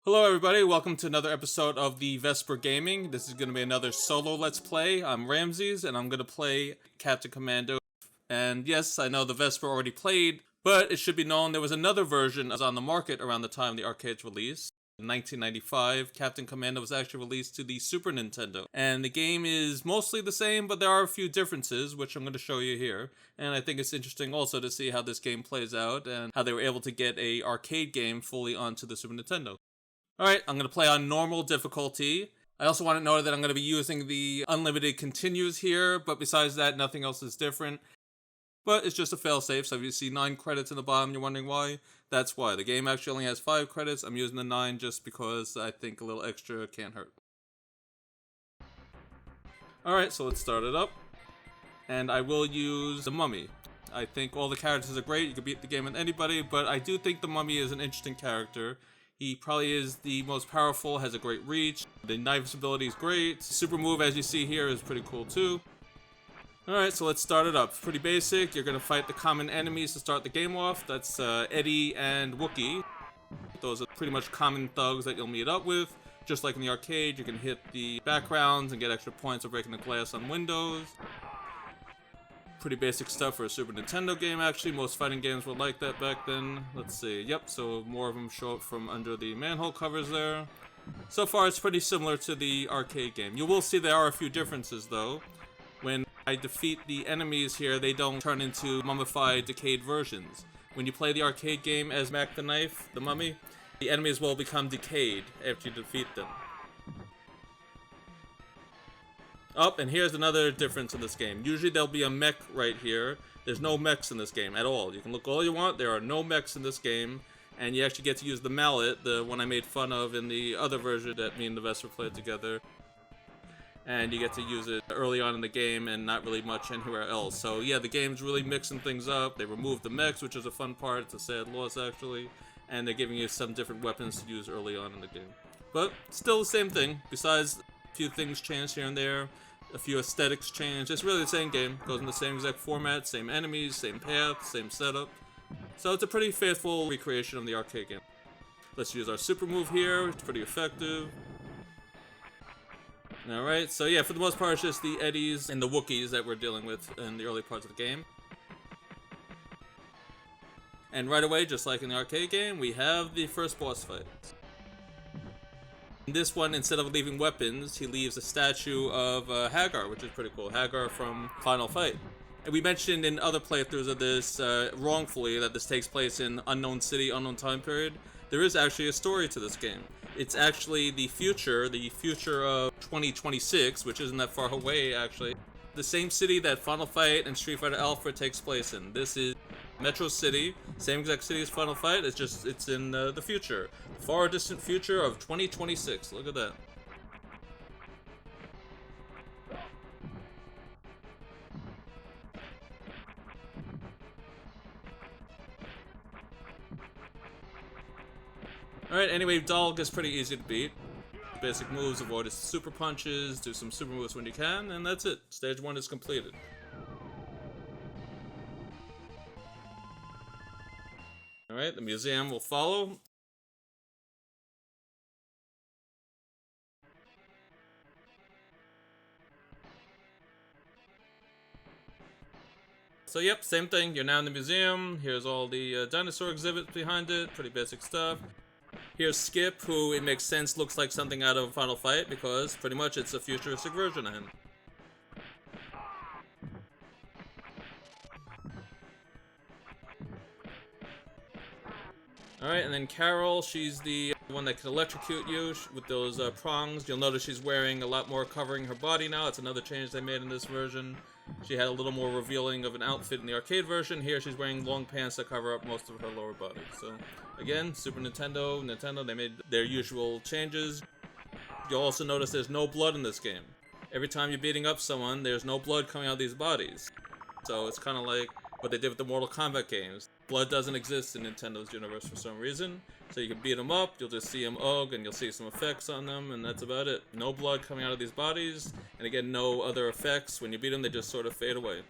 Hello everybody, welcome to another episode of TheVespor Gaming. This is going to be another solo Let's Play. I'm Ramsis, and I'm going to play Captain Commando. And yes, I know TheVespor already played, but it should be known there was another version that was on the market around the time the arcade's release. In 1995, Captain Commando was actually released to the Super Nintendo. And the game is mostly the same, but there are a few differences, which I'm going to show you here. And I think it's interesting also to see how this game plays out, and how they were able to get an arcade game fully onto the Super Nintendo. Alright, I'm going to play on normal difficulty. I also want to note that I'm going to be using the unlimited continues here, but besides that, nothing else is different. But it's just a failsafe, so if you see 9 credits in the bottom, you're wondering why, that's why. The game actually only has 5 credits. I'm using the 9 just because I think a little extra can't hurt. Alright, so let's start it up. And I will use the Mummy. I think all the characters are great, you can beat the game with anybody, but I do think the Mummy is an interesting character. He probably is the most powerful, has a great reach, the knife's ability is great, super move as you see here is pretty cool too. Alright, so let's start it up. It's pretty basic. You're going to fight the common enemies to start the game off. That's Eddie and Wookie. Those are pretty much common thugs that you'll meet up with. Just like in the arcade, you can hit the backgrounds and get extra points for breaking the glass on windows. Pretty basic stuff for a Super Nintendo game, actually. Most fighting games were like that back then. Let's see. Yep, so more of them show up from under the manhole covers there. So far, it's pretty similar to the arcade game. You will see there are a few differences, though. When I defeat the enemies here, they don't turn into mummified, decayed versions. When you play the arcade game as Mack the Knife, the Mummy, the enemies will become decayed after you defeat them. Oh, and here's another difference in this game. Usually there'll be a mech right here. There's no mechs in this game at all. You can look all you want, there are no mechs in this game. And you actually get to use the mallet, the one I made fun of in the other version that me and TheVespor played together. And you get to use it early on in the game and not really much anywhere else. So yeah, the game's really mixing things up. They removed the mechs, which is a fun part. It's a sad loss, actually. And they're giving you some different weapons to use early on in the game. But still the same thing, besides a few things changed here and there. A few aesthetics change. It's really the same game. Goes in the same exact format, same enemies, same path, same setup. So it's a pretty faithful recreation of the arcade game. Let's use our super move here. It's pretty effective. Alright, so yeah, for the most part it's just the Eddies and the Wookiees that we're dealing with in the early parts of the game. And right away, just like in the arcade game, we have the first boss fight. In this one, instead of leaving weapons, he leaves a statue of Hagar, which is pretty cool. Hagar from Final Fight. And we mentioned in other playthroughs of this, wrongfully, that this takes place in unknown city, unknown time period. There is actually a story to this game. It's actually the future of 2026, which isn't that far away, actually. The same city that Final Fight and Street Fighter Alpha takes place in. This is Metro City, same exact city as Final Fight, it's in the future. Far distant future of 2026, look at that. Alright, anyway, Dog is pretty easy to beat. Basic moves, avoid his super punches, do some super moves when you can, and that's it. Stage 1 is completed. Alright, the museum will follow. So yep, same thing, you're now in the museum. Here's all the dinosaur exhibits behind it, pretty basic stuff. Here's Skip, who it makes sense looks like something out of Final Fight because pretty much it's a futuristic version of him. Alright, and then Carol, she's the one that can electrocute you with those prongs. You'll notice she's wearing a lot more covering her body now. It's another change they made in this version. She had a little more revealing of an outfit in the arcade version. Here she's wearing long pants that cover up most of her lower body. So, again, Super Nintendo, they made their usual changes. You'll also notice there's no blood in this game. Every time you're beating up someone, there's no blood coming out of these bodies. So it's kind of like what they did with the Mortal Kombat games. Blood doesn't exist in Nintendo's universe for some reason. So you can beat them up, you'll just see them and you'll see some effects on them, and that's about it. No blood coming out of these bodies, and again, no other effects. When you beat them, they just sort of fade away.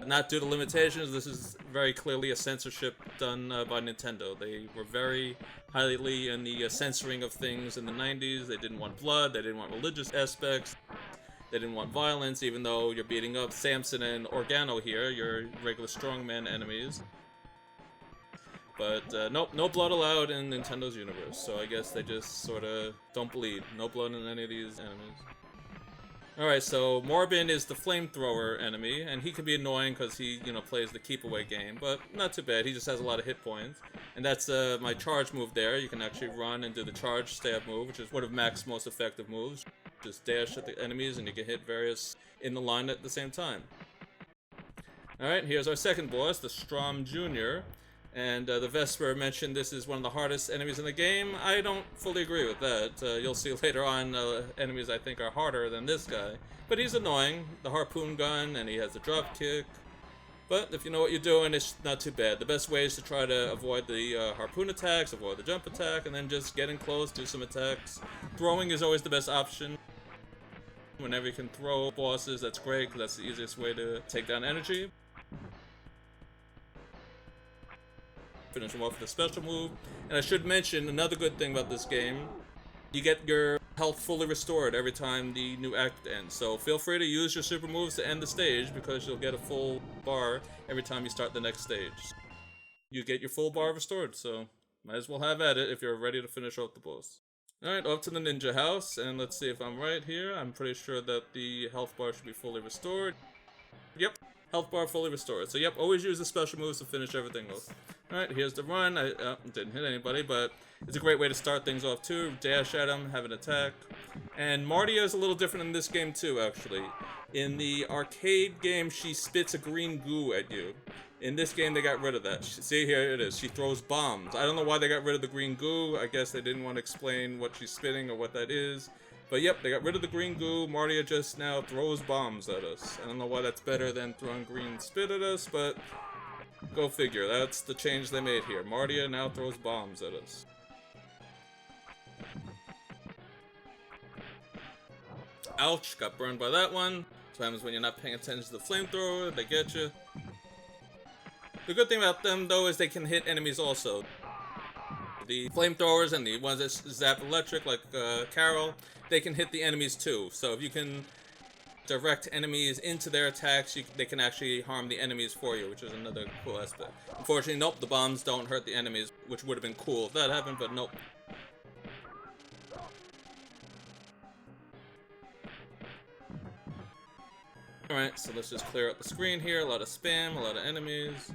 Not due to limitations, this is very clearly a censorship done by Nintendo. They were very highly in the censoring of things in the 90s. They didn't want blood, they didn't want religious aspects, they didn't want violence, even though you're beating up Samson and Organo here, your regular strongman enemies. But nope, no blood allowed in Nintendo's universe, so I guess they just sort of don't bleed. No blood in any of these enemies. Alright, so Morbin is the flamethrower enemy, and he can be annoying because he, plays the keep away game, but not too bad. He just has a lot of hit points. And that's my charge move there. You can actually run and do the charge stab move, which is one of Mack's most effective moves. Just dash at the enemies and you can hit various in the line at the same time. Alright, here's our second boss, the Strom Jr. And TheVespor mentioned this is one of the hardest enemies in the game. I don't fully agree with that. You'll see later on enemies I think are harder than this guy. But he's annoying. The harpoon gun, and he has the drop kick. But if you know what you're doing, it's not too bad. The best way is to try to avoid the harpoon attacks, avoid the jump attack, and then just get in close, do some attacks. Throwing is always the best option. Whenever you can throw bosses, that's great, because that's the easiest way to take down energy. Finish them off with a special move. And I should mention another good thing about this game. You get your health fully restored every time the new act ends. So feel free to use your super moves to end the stage because you'll get a full bar every time you start the next stage. You get your full bar restored, so might as well have at it if you're ready to finish off the boss. Alright, off to the ninja house, and let's see if I'm right here. I'm pretty sure that the health bar should be fully restored. Yep. Health bar fully restored. So yep, always use the special moves to finish everything off. Alright, here's the run. I didn't hit anybody, but it's a great way to start things off too. Dash at him, have an attack. And Martia is a little different in this game too, actually. In the arcade game, she spits a green goo at you. In this game, they got rid of that. See, here it is. She throws bombs. I don't know why they got rid of the green goo. I guess they didn't want to explain what she's spitting or what that is. But yep, they got rid of the green goo. Martia just now throws bombs at us. I don't know why that's better than throwing green spit at us, but go figure. That's the change they made here. Martia now throws bombs at us. Ouch, got burned by that one. That's what happens when you're not paying attention to the flamethrower. They get you. The good thing about them, though, is they can hit enemies also. The flamethrowers and the ones that zap electric, like Carol, they can hit the enemies too. So if you can direct enemies into their attacks, they can actually harm the enemies for you, which is another cool aspect. Unfortunately, nope, the bombs don't hurt the enemies, which would have been cool if that happened, but nope. Alright, so let's just clear out the screen here. A lot of spam, a lot of enemies.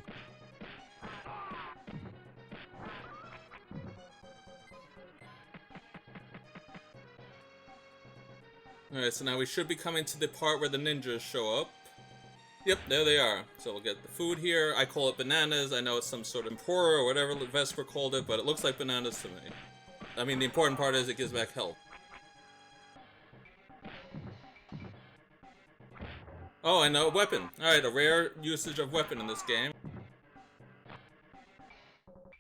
Alright, so now we should be coming to the part where the ninjas show up. Yep, there they are. So we'll get the food here. I call it bananas. I know it's some sort of poorer or whatever TheVespor called it, but it looks like bananas to me. I mean, the important part is it gives back health. Oh, I know, a weapon. Alright, a rare usage of weapon in this game.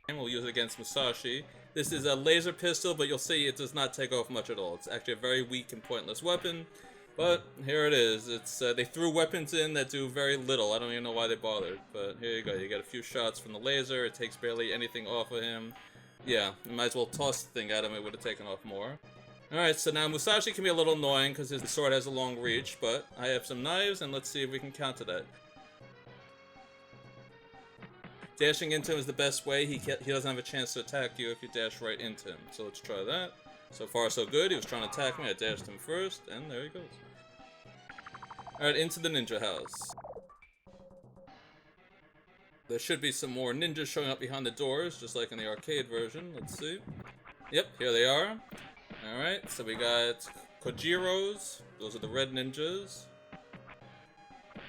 And we'll use it against Musashi. This is a laser pistol, but you'll see it does not take off much at all. It's actually a very weak and pointless weapon. But here it is. It's they threw weapons in that do very little. I don't even know why they bothered. But here you go. You get a few shots from the laser. It takes barely anything off of him. Yeah, you might as well toss the thing at him. It would have taken off more. Alright, so now Musashi can be a little annoying because his sword has a long reach, but I have some knives, and let's see if we can counter that. Dashing into him is the best way. He doesn't have a chance to attack you if you dash right into him. So let's try that. So far so good. He was trying to attack me. I dashed him first, and there he goes. Alright, into the ninja house. There should be some more ninjas showing up behind the doors, just like in the arcade version. Let's see. Yep, here they are. Alright, so we got Kojiros. Those are the red ninjas.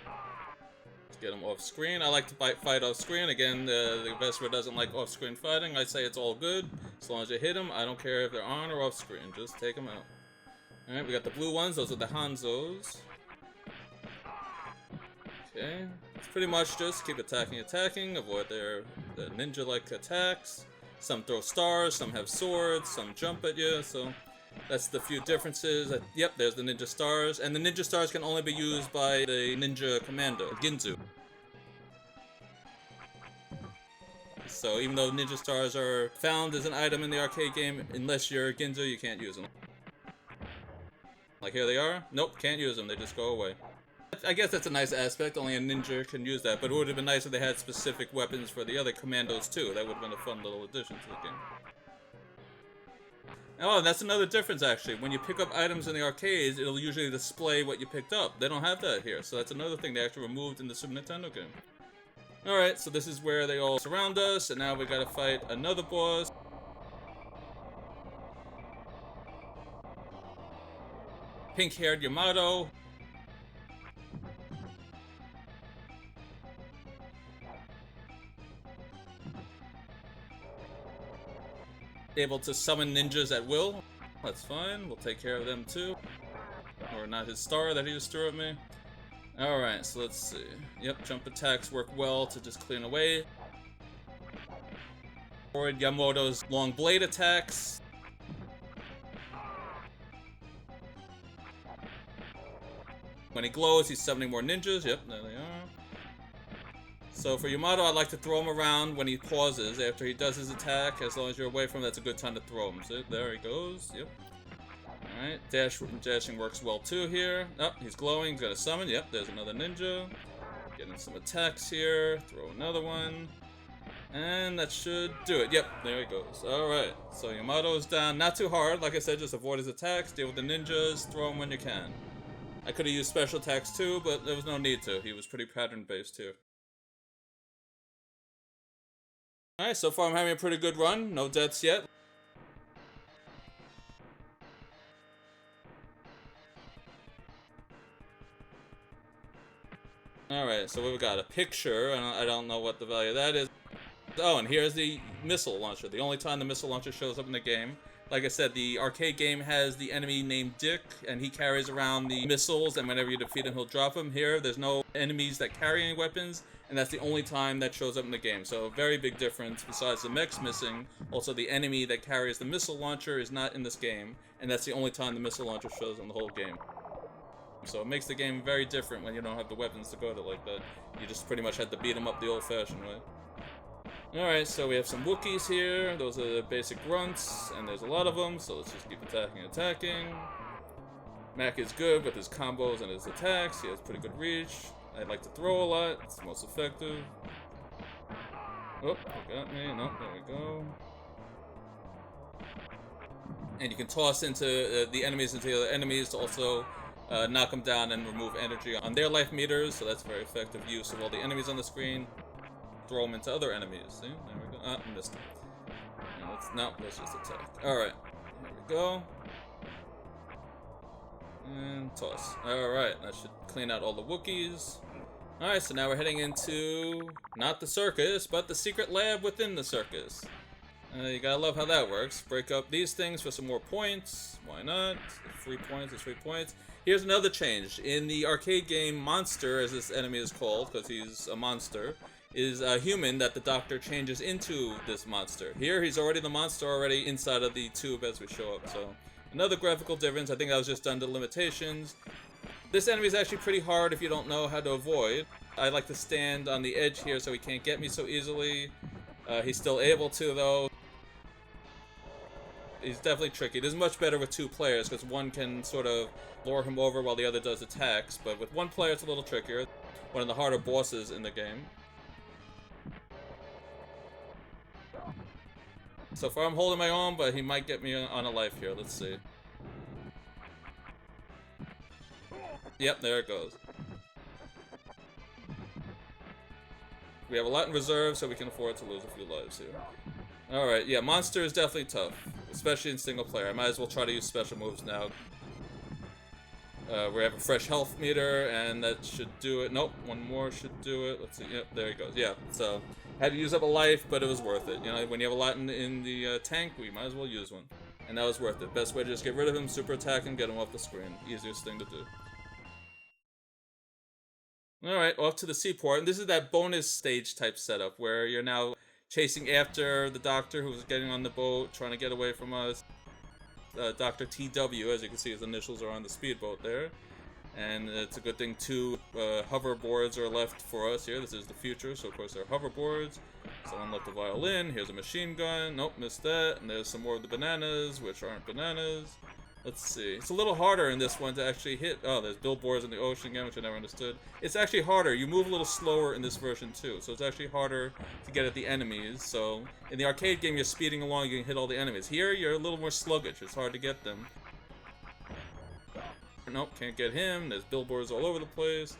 Let's get them off screen. I like to fight off screen. Again, the TheVespor doesn't like off screen fighting. I say it's all good. As long as you hit them, I don't care if they're on or off screen. Just take them out. Alright, we got the blue ones. Those are the Hanzos. Okay. It's pretty much just keep attacking, avoid their ninja-like attacks. Some throw stars, some have swords, some jump at you, so that's the few differences. Yep, there's the ninja stars, and the ninja stars can only be used by the ninja commando, Ginzu. So even though ninja stars are found as an item in the arcade game, unless you're Ginza, you can't use them. Like here they are. Nope, can't use them. They just go away. I guess that's a nice aspect. Only a ninja can use that. But it would have been nice if they had specific weapons for the other commandos too. That would have been a fun little addition to the game. Oh, that's another difference actually. When you pick up items in the arcades, it'll usually display what you picked up. They don't have that here. So that's another thing they actually removed in the Super Nintendo game. Alright, so this is where they all surround us. And now we gotta fight another boss. Pink-haired Yamato. Able to summon ninjas at will. That's fine. We'll take care of them too. Or not his star that he just threw at me. Alright, so let's see. Yep, jump attacks work well to just clean away. Forward Yamamoto's long blade attacks. When he glows, he's summoning more ninjas. Yep, there they are. So for Yamato, I like to throw him around when he pauses after he does his attack. As long as you're away from him, that's a good time to throw him. So there he goes. Yep. Alright, dashing works well too here. Oh, he's glowing. He's got a summon. Yep, there's another ninja. Getting some attacks here. Throw another one. And that should do it. Yep, there he goes. Alright, so Yamato's down. Not too hard. Like I said, just avoid his attacks. Deal with the ninjas. Throw him when you can. I could have used special attacks too, but there was no need to. He was pretty pattern-based here. Alright, so far I'm having a pretty good run. No deaths yet. Alright, so we've got a picture, and I don't know what the value of that is. Oh, and here's the missile launcher. The only time the missile launcher shows up in the game. Like I said, the arcade game has the enemy named Dick, and he carries around the missiles, and whenever you defeat him, he'll drop them. Here, there's no enemies that carry any weapons, and that's the only time that shows up in the game. So a very big difference. Besides the mech's missing, also the enemy that carries the missile launcher is not in this game, and that's the only time the missile launcher shows in the whole game. So it makes the game very different when you don't have the weapons to go to like that. You just pretty much had to beat them up the old-fashioned way. Alright, so we have some Wookiees here. Those are the basic grunts, and there's a lot of them, so let's just keep attacking and attacking. Mack is good with his combos and his attacks. He has pretty good reach. I like to throw a lot. It's the most effective. Oh, they got me. No, there we go. And you can toss into the enemies into the other enemies to also knock them down and remove energy on their life meters, so that's very effective use of all the enemies on the screen. Throw them into other enemies. See? There we go. Ah, missed him. Let's just attack. Alright. Here we go. And toss. Alright, that should clean out all the Wookiees. Alright, so now we're heading into not the circus, but the secret lab within the circus. You gotta love how that works. Break up these things for some more points. Why not? 3 points is 3 points. Here's another change. In the arcade game, Monster, as this enemy is called, because he's a monster, is a human that the doctor changes into this monster. Here, he's already the monster already inside of the tube as we show up, so another graphical difference. I think I was just done to limitations. This enemy is actually pretty hard if you don't know how to avoid. I like to stand on the edge here so he can't get me so easily. He's still able to, though. He's definitely tricky. It is much better with 2 players, because one can sort of lure him over while the other does attacks, but with 1 player it's a little trickier. One of the harder bosses in the game. So far I'm holding my own, but he might get me on a life here. Let's see. Yep, there it goes. We have a lot in reserve, so we can afford to lose a few lives here. Alright, yeah, Monster is definitely tough, especially in single player. I might as well try to use special moves now. We have a fresh health meter, and that should do it. Nope, 1 more should do it. Let's see. Yep, there he goes. Yeah, so had to use up a life, but it was worth it. You know, when you have a lot in the tank, we might as well use one. And that was worth it. Best way to just get rid of him, super attack, and get him off the screen. Easiest thing to do. Alright, off to the seaport. And this is that bonus stage type setup where you're now chasing after the doctor who's getting on the boat, trying to get away from us. Dr. TW, as you can see, his initials are on the speedboat there. And it's a good thing 2 hoverboards are left for us here. This is the future, so of course there are hoverboards. Someone left a violin. Here's a machine gun. Nope, missed that. And there's some more of the bananas, which aren't bananas. Let's see. It's a little harder in this one to actually hit. Oh, there's billboards in the ocean again, which I never understood. It's actually harder. You move a little slower in this version too, so it's actually harder to get at the enemies. So in the arcade game, you're speeding along, you can hit all the enemies. Here, you're a little more sluggish. It's hard to get them. Nope, can't get him. There's billboards all over the place.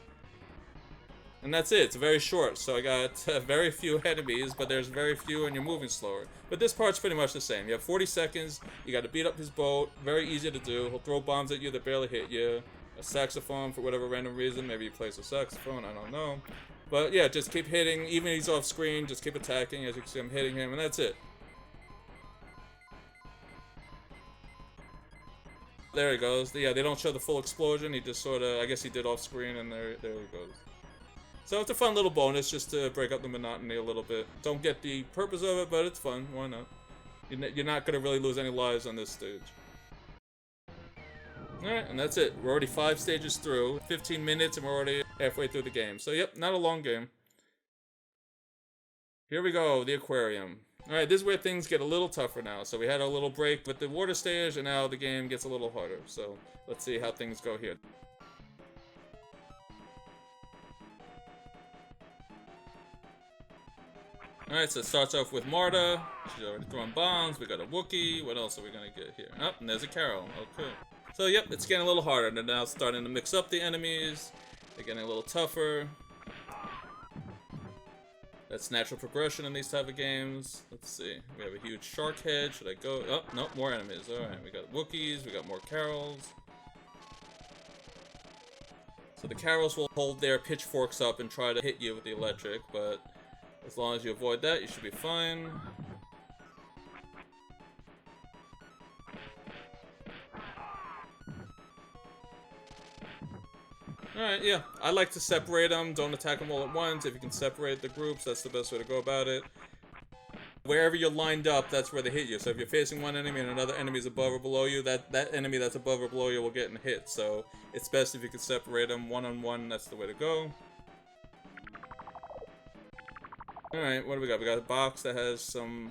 And that's it. It's very short, so I got very few enemies, but there's very few and you're moving slower. But this part's pretty much the same. You have 40 seconds, you got to beat up his boat, very easy to do. He'll throw bombs at you that barely hit you. A saxophone for whatever random reason, maybe he plays a saxophone, I don't know. But yeah, just keep hitting, even if he's off screen, just keep attacking. As you can see, I'm hitting him, and that's it. There he goes. Yeah, they don't show the full explosion, he just sort of, I guess he did off screen, and there he goes. So it's a fun little bonus just to break up the monotony a little bit. Don't get the purpose of it, but it's fun. Why not? You're not going to really lose any lives on this stage. Alright, and that's it. We're already 5 stages through. 15 minutes and we're already halfway through the game. So yep, not a long game. Here we go, the aquarium. Alright, this is where things get a little tougher now. So we had a little break with the water stage and now the game gets a little harder. So let's see how things go here. Alright, so it starts off with Marta. She's already throwing bombs. We got a Wookiee. What else are we gonna get here? Oh, and there's a Carol. Okay. So, yep, it's getting a little harder. They're now starting to mix up the enemies. They're getting a little tougher. That's natural progression in these type of games. Let's see. We have a huge shark head. Should I go? Oh, no, more enemies. Alright, we got Wookiees. We got more Carols. So the Carols will hold their pitchforks up and try to hit you with the electric, but as long as you avoid that, you should be fine. Alright, yeah. I like to separate them. Don't attack them all at once. If you can separate the groups, that's the best way to go about it. Wherever you're lined up, that's where they hit you. So if you're facing one enemy and another enemy is above or below you, that enemy that's above or below you will get hit. So it's best if you can separate them one-on-one. That's the way to go. Alright, what do we got? We got a box that has some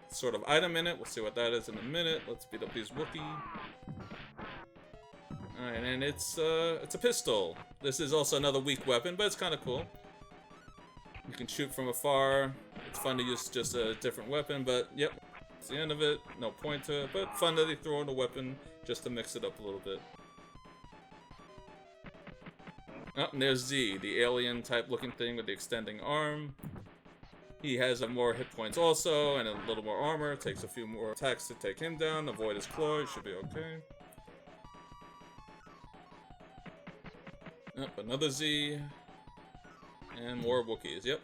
sort of item in it. We'll see what that is in a minute. Let's beat up these Wookiee. Alright, and it's a pistol. This is also another weak weapon, but it's kind of cool. You can shoot from afar. It's fun to use just a different weapon, but yep, it's the end of it. No point to it, but fun that they throw in a weapon just to mix it up a little bit. Oh, and there's Z, the alien type looking thing with the extending arm. He has more hit points also, and a little more armor. Takes a few more attacks to take him down. Avoid his claw, he should be okay. Yep, another Z. And more Wookiees, yep.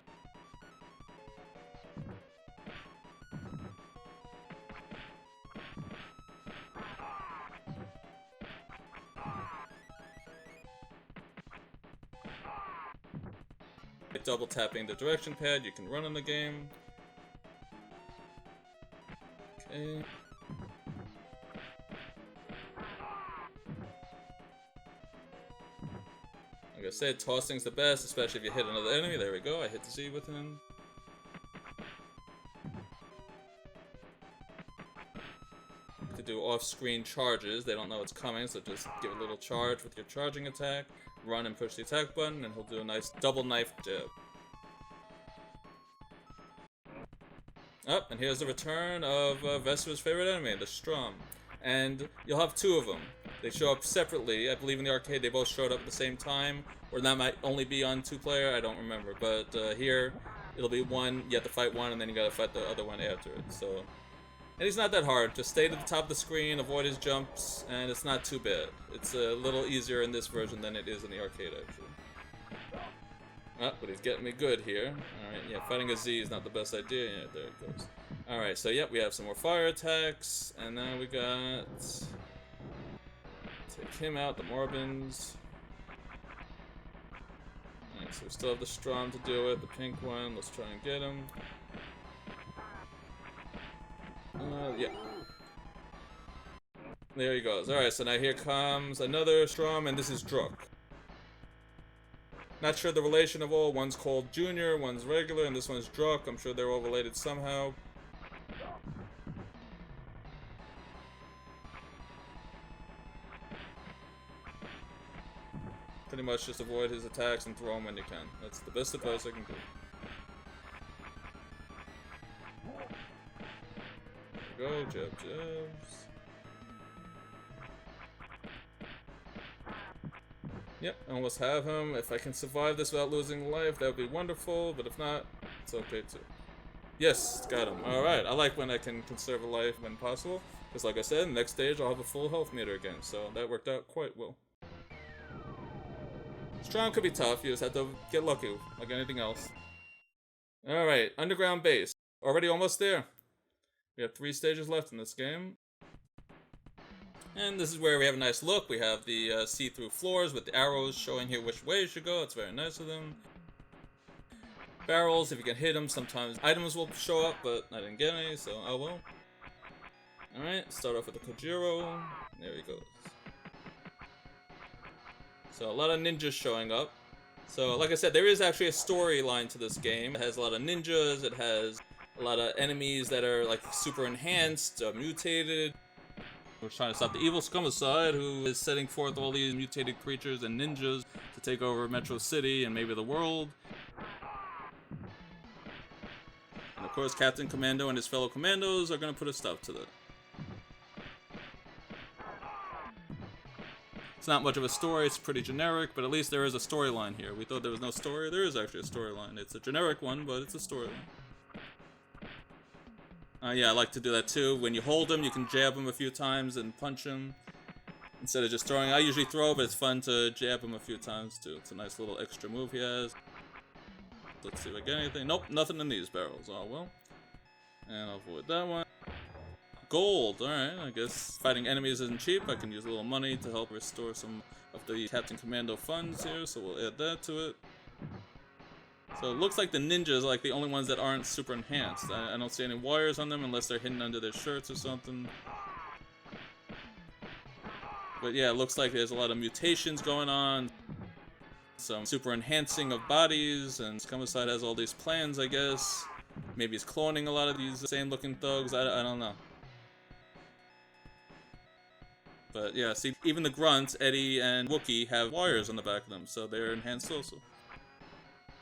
Double tapping the direction pad, you can run in the game. Okay. Like I said, tossing's the best, especially if you hit another enemy. There we go, I hit the Z with him. To do off-screen charges, they don't know it's coming, so just give a little charge with your charging attack. Run and push the attack button, and he'll do a nice double knife jab. Oh, and here's the return of Vesper's favorite enemy, the Strum. And you'll have 2 of them. They show up separately. I believe in the arcade they both showed up at the same time, or that might only be on 2-player, I don't remember. But here, it'll be one, you have to fight one, and then you gotta fight the other one after it, so. And he's not that hard. Just stay to the top of the screen, avoid his jumps, and it's not too bad. It's a little easier in this version than it is in the arcade, actually. Oh, but he's getting me good here. Alright, yeah, fighting a Z is not the best idea. Yeah, there it goes. Alright, so yep, we have some more fire attacks, and now we got... Take him out, the Morbins. Alright, so we still have the Strom to deal with, the pink one. Let's try and get him. Yeah. There he goes. Alright, so now here comes another Strom, and this is Druk. Not sure the relation of all. One's called Junior, one's regular, and this one's Druck. I'm sure they're all related somehow. Pretty much just avoid his attacks and throw him when you can. That's the best advice I can give. There we go, jab, jabs. Yep, I almost have him. If I can survive this without losing life, that would be wonderful, but if not, it's okay too. Yes, got him. Alright, I like when I can conserve a life when possible, because like I said, in the next stage I'll have a full health meter again, so that worked out quite well. Strong could be tough, you just have to get lucky, like anything else. Alright, underground base. Already almost there. We have 3 stages left in this game. And this is where we have a nice look. We have the see-through floors with the arrows showing here which way you should go. It's very nice of them. Barrels, if you can hit them, sometimes items will show up, but I didn't get any, so oh well. Alright, start off with the Kojiro. There he goes. So a lot of ninjas showing up. So like I said, there is actually a storyline to this game. It has a lot of ninjas, it has a lot of enemies that are like super enhanced, mutated. We're trying to stop the evil scumicide who is setting forth all these mutated creatures and ninjas to take over Metro City and maybe the world. And of course, Captain Commando and his fellow commandos are going to put a stop to that. It's not much of a story, it's pretty generic, but at least there is a storyline here. We thought there was no story, there is actually a storyline. It's a generic one, but it's a storyline. Yeah, I like to do that too. When you hold him, you can jab him a few times and punch him. Instead of just throwing. I usually throw, but it's fun to jab him a few times too. It's a nice little extra move he has. Let's see if I get anything. Nope, nothing in these barrels. Oh well. And I'll avoid that one. Gold, alright, I guess fighting enemies isn't cheap. I can use a little money to help restore some of the Captain Commando funds here, so we'll add that to it. So it looks like the ninjas are like the only ones that aren't super enhanced. I don't see any wires on them unless they're hidden under their shirts or something. But yeah, it looks like there's a lot of mutations going on. Some super enhancing of bodies, and Scumicide has all these plans, I guess. Maybe he's cloning a lot of these same looking thugs, I don't know. But yeah, see, even the grunts, Eddie and Wookie, have wires on the back of them, so they're enhanced also.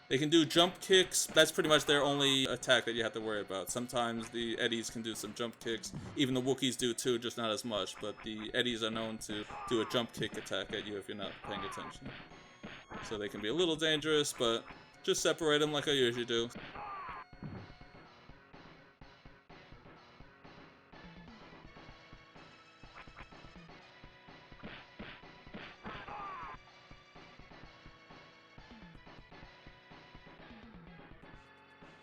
They can do jump kicks. That's pretty much their only attack that you have to worry about. Sometimes the Eddies can do some jump kicks. Even the Wookiees do too, just not as much. But the Eddies are known to do a jump kick attack at you if you're not paying attention. So they can be a little dangerous, but just separate them like I usually do.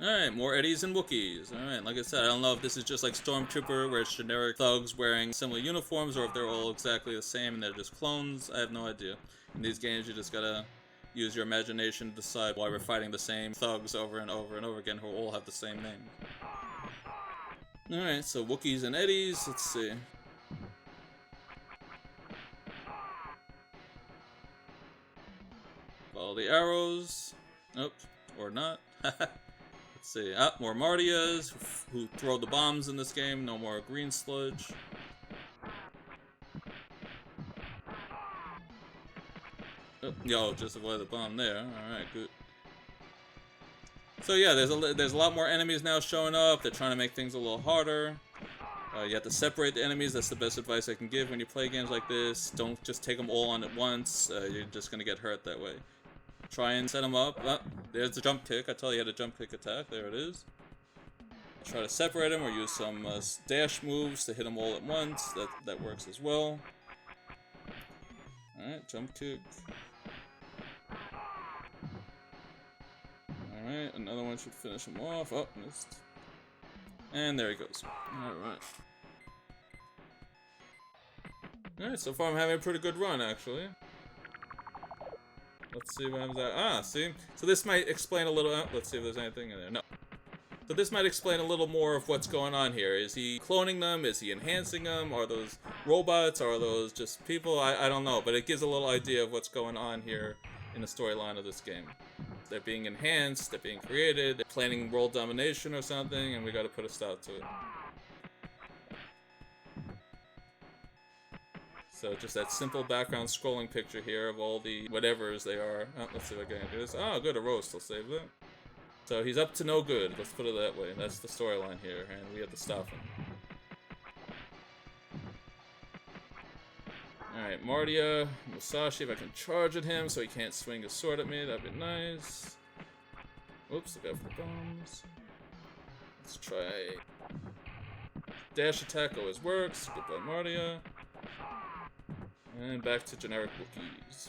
Alright, more Eddies and Wookiees. Alright, like I said, I don't know if this is just like Stormtrooper, where it's generic thugs wearing similar uniforms, or if they're all exactly the same and they're just clones. I have no idea. In these games, you just gotta use your imagination to decide why we're fighting the same thugs over and over and over again who all have the same name. Alright, so Wookiees and Eddies, let's see. Follow the arrows. Nope, or not. Let's see. Ah, more Martias who throw the bombs in this game. No more green sludge. Oh, yo, just avoid the bomb there. Alright, good. So yeah, there's a lot more enemies now showing up. They're trying to make things a little harder. You have to separate the enemies. That's the best advice I can give when you play games like this. Don't just take them all on at once. You're just going to get hurt that way. Try and set them up. Oh, there's the jump kick. I tell you, had a jump kick attack. There it is. Try to separate them or use some dash moves to hit them all at once. That works as well. Alright, jump kick. Alright, another one should finish him off. Oh, missed. And there he goes. Alright. Alright, so far I'm having a pretty good run, actually. Let's see what happens there. Ah, see? So this might explain a little... let's see if there's anything in there. No. So this might explain a little more of what's going on here. Is he cloning them? Is he enhancing them? Are those robots? Are those just people? I don't know, but it gives a little idea of what's going on here in the storyline of this game. They're being enhanced, they're being created, they're planning world domination or something, and we gotta put a stop to it. So just that simple background scrolling picture here of all the whatevers they are. Oh, let's see if I can do this. Oh, good, a roast, I'll save that. So he's up to no good, let's put it that way. That's the storyline here, and we have to stop him. Alright, Mardia, Musashi, if I can charge at him so he can't swing his sword at me, that'd be nice. Oops, look out for the bombs. Let's try... Dash attack always works. Goodbye, Mardia. And back to generic Wookiees.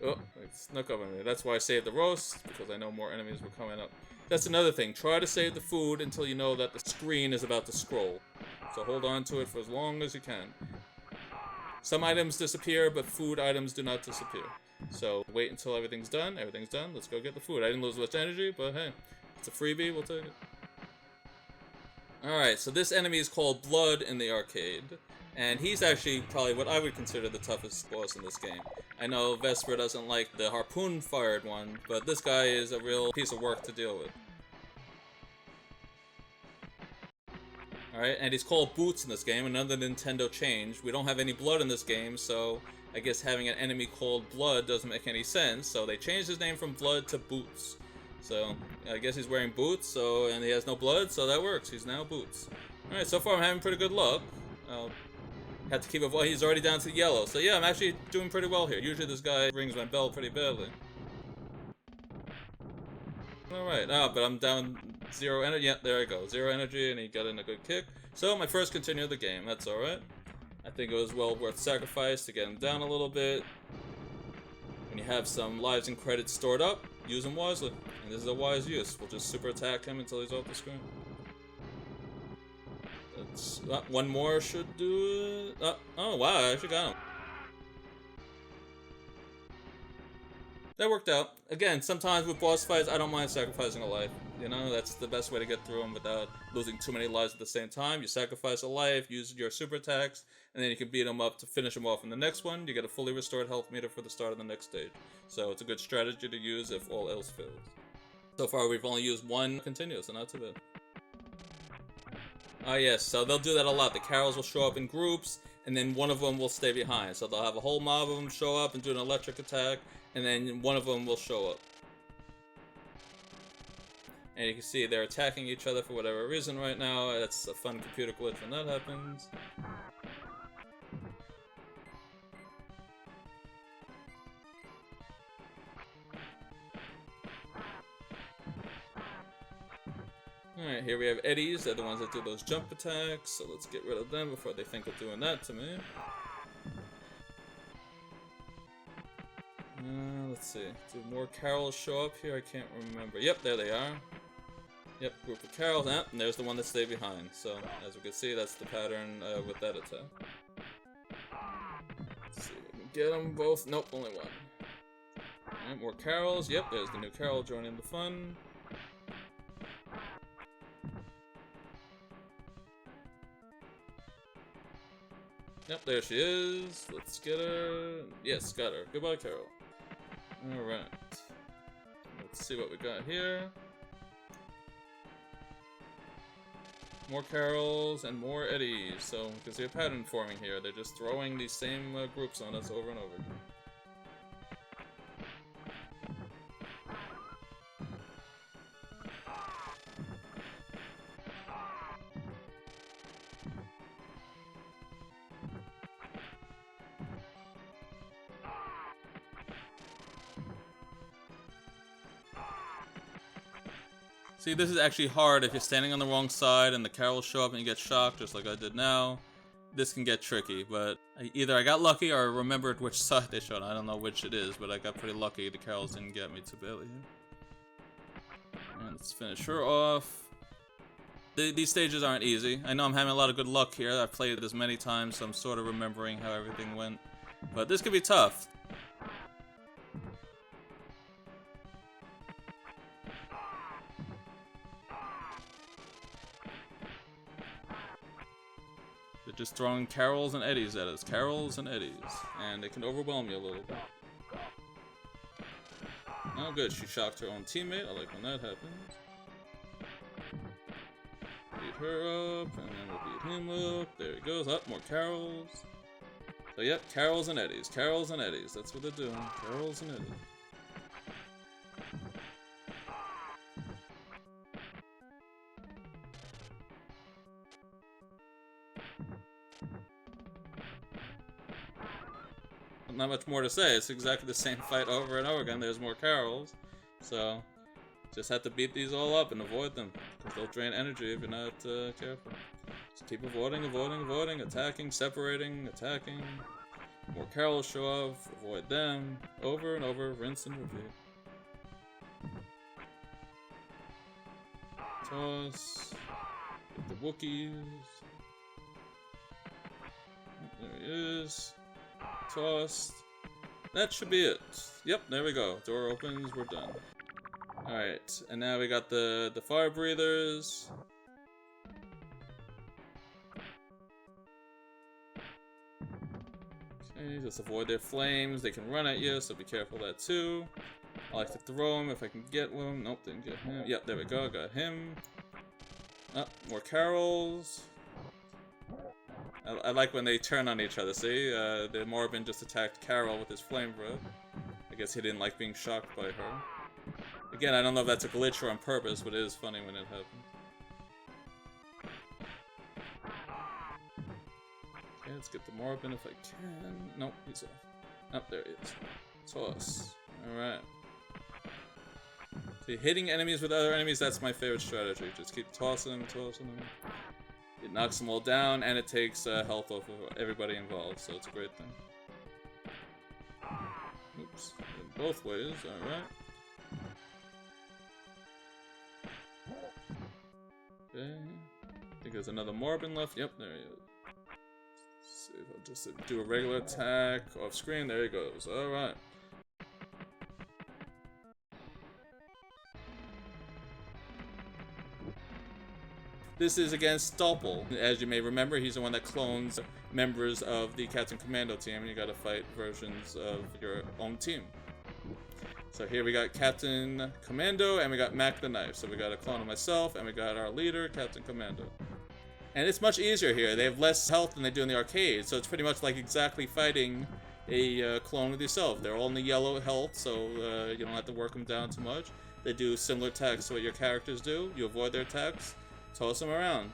Oh, it snuck up on me. That's why I saved the roast, because I know more enemies were coming up. That's another thing. Try to save the food until you know that the screen is about to scroll. So hold on to it for as long as you can. Some items disappear, but food items do not disappear. So wait until everything's done. Everything's done. Let's go get the food. I didn't lose much energy, but hey, it's a freebie. We'll take it. Alright, so this enemy is called Blood in the arcade. And he's actually probably what I would consider the toughest boss in this game. I know Vesper doesn't like the harpoon-fired one, but this guy is a real piece of work to deal with. Alright, and he's called Boots in this game, another Nintendo change. We don't have any blood in this game, so I guess having an enemy called Blood doesn't make any sense, so they changed his name from Blood to Boots. So, I guess he's wearing boots, and he has no blood, so that works. He's now Boots. Alright, so far I'm having pretty good luck. Have to keep it. Well, he's already down to yellow, so yeah, I'm actually doing pretty well here. Usually this guy rings my bell pretty badly. Alright, but I'm down 0 energy. Yeah, there I go. 0 energy, and he got in a good kick. So, my first continue of the game. That's alright. I think it was well worth sacrifice to get him down a little bit. When you have some lives and credits stored up, use them wisely. And this is a wise use. We'll just super attack him until he's off the screen. One more should do it. Oh wow, I actually got him. That worked out. Again, sometimes with boss fights, I don't mind sacrificing a life. You know, that's the best way to get through them without losing too many lives at the same time. You sacrifice a life, use your super attacks, and then you can beat them up to finish them off in the next one. You get a fully restored health meter for the start of the next stage. So it's a good strategy to use if all else fails. So far, we've only used one continuous, so not too bad. Oh yes, so they'll do that a lot. The Carols will show up in groups, and then one of them will stay behind. So they'll have a whole mob of them show up and do an electric attack, and then one of them will show up. And you can see they're attacking each other for whatever reason right now. That's a fun computer glitch when that happens. Alright, here we have Eddies. They're the ones that do those jump attacks, so let's get rid of them before they think of doing that to me. Let's see. Do more Carols show up here? I can't remember. Yep, there they are. Yep, group of Carols. And there's the one that stayed behind. So, as we can see, that's the pattern with that attack. Let's see if we can get them both. Nope, only one. Alright, more Carols. Yep, there's the new Carol joining the fun. Yep, there she is. Let's get her. Yes, got her. Goodbye, Carol. Alright. Let's see what we got here. More Carols and more Eddies. So you can see a pattern forming here. They're just throwing these same groups on us over and over again. See, this is actually hard if you're standing on the wrong side and the Carols show up and you get shocked, just like I did now. This can get tricky, but either I got lucky or I remembered which side they showed. I don't know which it is, but I got pretty lucky. The Carols didn't get me too badly. And let's finish her off. These stages aren't easy. I know I'm having a lot of good luck here. I've played this many times, so I'm sort of remembering how everything went. But this could be tough. They're just throwing Carols and Eddies at us. Carols and Eddies. And they can overwhelm you a little bit. Oh good, she shocked her own teammate. I like when that happens. Beat her up, and then we'll beat him up. There he goes. Up, more Carols. So yep, Carols and Eddies. Carols and Eddies. That's what they're doing. Carols and Eddies. Not much more to say. It's exactly the same fight over and over again. There's more Carols. So just have to beat these all up and avoid them, because they'll drain energy if you're not careful. Just keep avoiding, avoiding, avoiding, attacking, separating, attacking. More Carols show up, avoid them. Over and over, rinse and repeat. Toss. Get the Wookiees. There he is. Tossed. That should be it. Yep, there we go. Door opens, we're done. Alright, and now we got the fire breathers. Okay, just avoid their flames. They can run at you, so be careful of that too. I like to throw him if I can get one. Nope, didn't get him. Yep, there we go, got him. Oh, more Carols. I like when they turn on each other, see? The Morbin just attacked Carol with his flame breath. I guess he didn't like being shocked by her. Again, I don't know if that's a glitch or on purpose, but it is funny when it happens. Okay, let's get the Morbin if I can. Nope, he's off. Oh, there he is. Toss. Alright. See, hitting enemies with other enemies, that's my favorite strategy. Just keep tossing them, tossing them. It knocks them all down, and it takes health off of everybody involved, so it's a great thing. Oops. In both ways, alright. Okay. I think there's another Morbin left. Yep, there he is. Let's see if I'll just do a regular attack off screen. There he goes. Alright. This is against Doppel. As you may remember, he's the one that clones members of the Captain Commando team, and you gotta fight versions of your own team. So here we got Captain Commando, and we got Mack the Knife. So we got a clone of myself, and we got our leader, Captain Commando. And it's much easier here. They have less health than they do in the arcade, so it's pretty much like exactly fighting a clone with yourself. They're all in the yellow health, so you don't have to work them down too much. They do similar attacks to what your characters do. You avoid their attacks. Toss him around.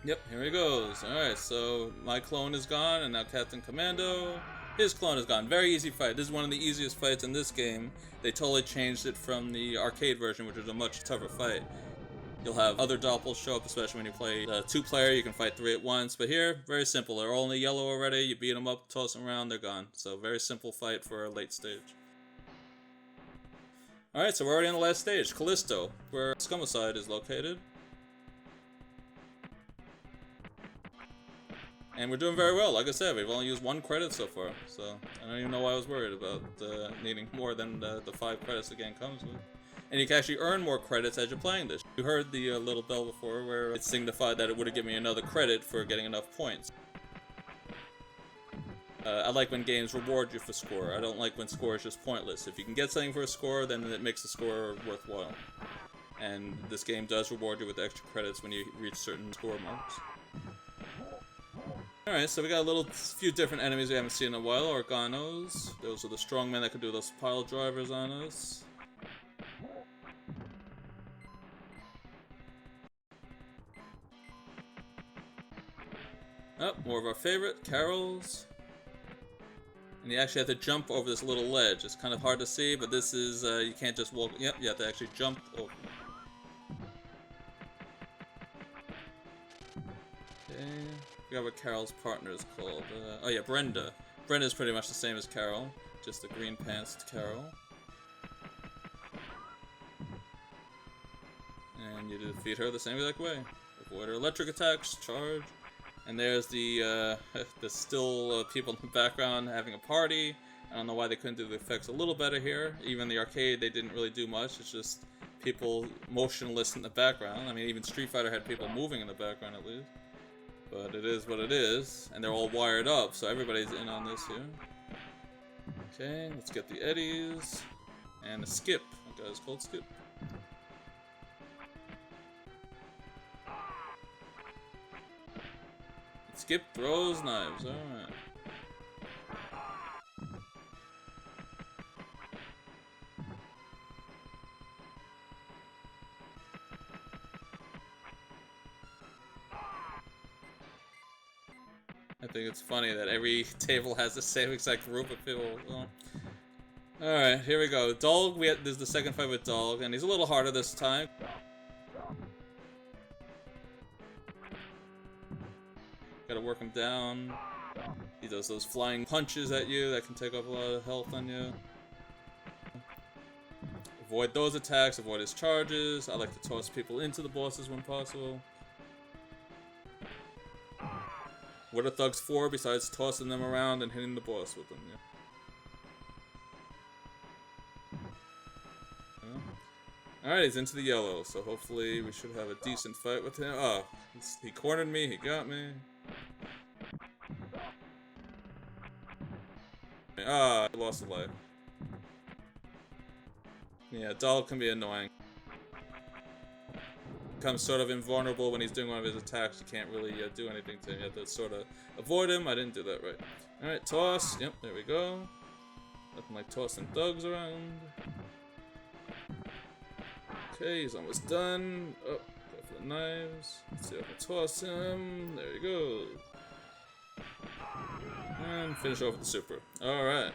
Yep, here he goes. Alright, so my clone is gone, and now Captain Commando. His clone is gone. Very easy fight. This is one of the easiest fights in this game. They totally changed it from the arcade version, which was a much tougher fight. You'll have other doppels show up, especially when you play 2-player. You can fight 3 at once. But here, very simple. They're all in the yellow already. You beat them up, toss them around, they're gone. So very simple fight for a late stage. Alright, so we're already on the last stage. Callisto, where Scumicide is located. And we're doing very well. Like I said, we've only used 1 credit so far, so I don't even know why I was worried about needing more than the 5 credits the game comes with. And you can actually earn more credits as you're playing this. You heard the little bell before where it signified that it would have given me another credit for getting enough points. I like when games reward you for score. I don't like when score is just pointless. If you can get something for a score, then it makes the score worthwhile. And this game does reward you with extra credits when you reach certain score marks. Alright, so we got a few different enemies we haven't seen in a while. Organos. Those are the strongmen that can do those pile drivers on us. Oh, more of our favorite, Carols. And you actually have to jump over this little ledge. It's kind of hard to see, but this is, you can't just walk. Yep, you have to actually jump over. Okay. I forgot what Carol's partner is called. Oh yeah, Brenda. Brenda's pretty much the same as Carol, just the green pants Carol. And you defeat her the same exact way. Avoid her electric attacks, charge. And there's the still people in the background having a party. I don't know why they couldn't do the effects a little better here. Even the arcade, they didn't really do much. It's just people motionless in the background. I mean, even Street Fighter had people moving in the background at least. But it is what it is, and they're all wired up, so everybody's in on this here. Okay, let's get the eddies. And a skip. That guy's called Skip. Skip throws knives. Alright. I think it's funny that every table has the same exact group of people. Well, alright, here we go. Dog, this is the second fight with Dog, and he's a little harder this time. Gotta work him down. He does those flying punches at you that can take off a lot of health on you. Avoid those attacks, avoid his charges. I like to toss people into the bosses when possible. What are thugs for besides tossing them around and hitting the boss with them? Yeah. Alright, he's into the yellow, so hopefully we should have a decent fight with him. Oh, he cornered me, he got me. Ah, I lost a life. Yeah, Doll can be annoying. Becomes sort of invulnerable when he's doing one of his attacks. You can't really do anything to him. You have to sort of avoid him. I didn't do that right. Alright, toss. Yep, there we go. Nothing like tossing thugs around. Okay, he's almost done. Oh, go for the knives. Let's see if I can toss him. There he goes. And finish off with the super. Alright.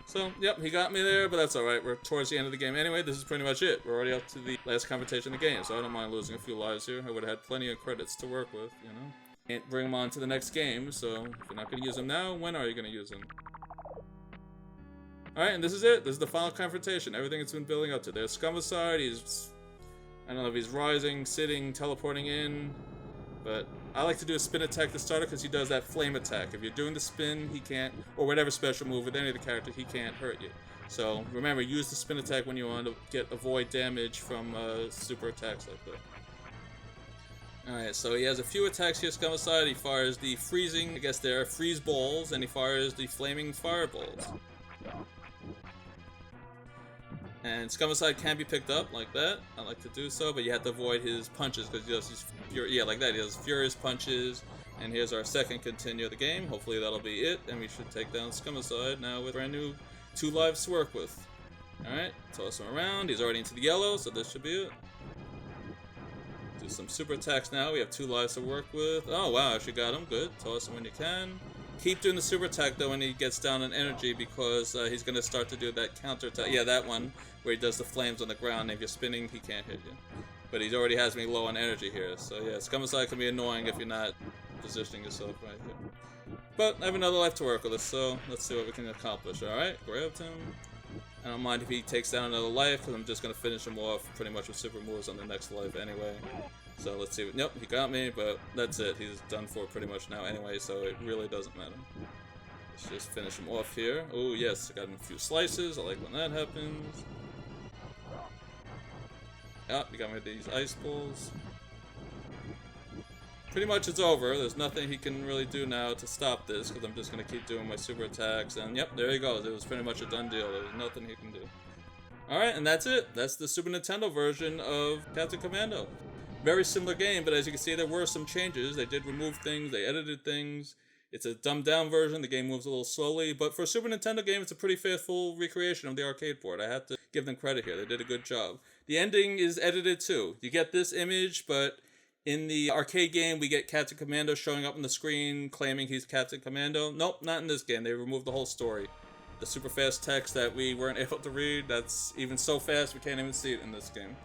So, yep, he got me there, but that's alright. We're towards the end of the game anyway. This is pretty much it. We're already up to the last confrontation in the game, so I don't mind losing a few lives here. I would have had plenty of credits to work with, you know? Can't bring them on to the next game, so if you're not going to use them now, when are you going to use them? Alright, and this is it. This is the final confrontation. Everything it's been building up to. There's Scumicide. He's... I don't know if he's rising, sitting, teleporting in, but I like to do a spin attack to start it because he does that flame attack. If you're doing the spin, he can't, or whatever special move with any of the characters, he can't hurt you. So remember, use the spin attack when you want to avoid damage from super attacks like that. Alright, so he has a few attacks here, Scumicide. He fires the freezing, I guess they're freeze balls, and he fires the flaming fireballs. And Scumicide can be picked up like that. I like to do so, but you have to avoid his punches because he does these like that. He does furious punches. And here's our second continue of the game. Hopefully that'll be it, and we should take down Scumicide now with brand new 2 lives to work with. Alright, toss him around. He's already into the yellow, so this should be it. Do some super attacks now. We have 2 lives to work with. Oh wow, actually got him. Good. Toss him when you can. Keep doing the super attack though when he gets down in energy because he's going to start to do that counter attack. Yeah, that one where he does the flames on the ground. If you're spinning, he can't hit you. But he already has me low on energy here. So yeah, Scumicide can be annoying if you're not positioning yourself right here. But I have another life to work with, so let's see what we can accomplish. Alright, grabbed him. I don't mind if he takes down another life because I'm just going to finish him off pretty much with super moves on the next life anyway. So let's see. Nope, he got me, but that's it. He's done for pretty much now anyway, so it really doesn't matter. Let's just finish him off here. Oh yes, I got him a few slices. I like when that happens. Yeah, he got me with these ice balls. Pretty much it's over. There's nothing he can really do now to stop this because I'm just going to keep doing my super attacks. And yep, there he goes. It was pretty much a done deal. There's nothing he can do. Alright, and that's it. That's the Super Nintendo version of Captain Commando. Very similar game, but as you can see, there were some changes. They did remove things, they edited things. It's a dumbed down version, the game moves a little slowly, but for a Super Nintendo game, it's a pretty faithful recreation of the arcade port. I have to give them credit here, they did a good job. The ending is edited too. You get this image, but in the arcade game, we get Captain Commando showing up on the screen, claiming he's Captain Commando. Nope, not in this game, they removed the whole story. The super fast text that we weren't able to read, that's even so fast we can't even see it in this game.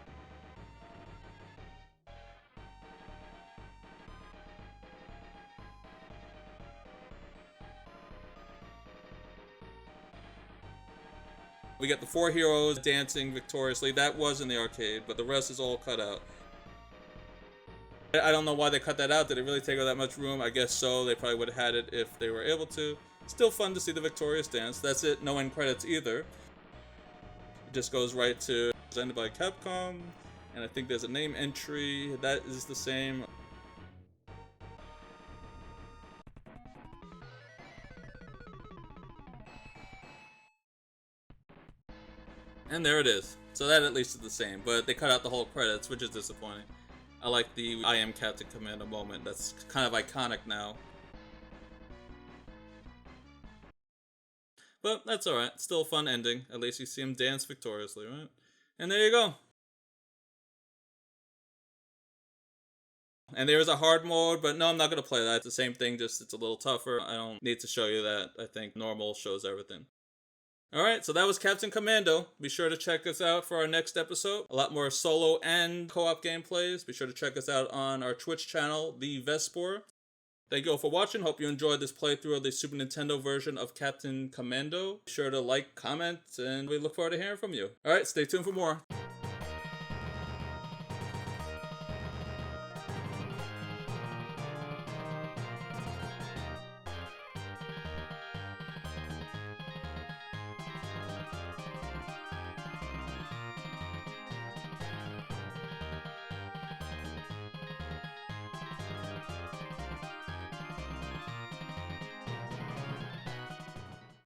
We get the 4 heroes dancing victoriously. That was in the arcade, but the rest is all cut out. I don't know why they cut that out. Did it really take up that much room? I guess so. They probably would have had it if they were able to. Still fun to see the victorious dance. That's it. No end credits either. It just goes right to presented by Capcom. And I think there's a name entry. That is the same. And there it is. So that at least is the same, but they cut out the whole credits, which is disappointing. I like the I am Captain Commando moment. That's kind of iconic now. But that's alright. Still a fun ending. At least you see him dance victoriously, right? And there you go. And there is a hard mode, but no, I'm not going to play that. It's the same thing, just it's a little tougher. I don't need to show you that. I think normal shows everything. Alright, so that was Captain Commando. Be sure to check us out for our next episode. A lot more solo and co-op gameplays. Be sure to check us out on our Twitch channel, TheVespor. Thank you all for watching. Hope you enjoyed this playthrough of the Super Nintendo version of Captain Commando. Be sure to like, comment, and we look forward to hearing from you. Alright, stay tuned for more.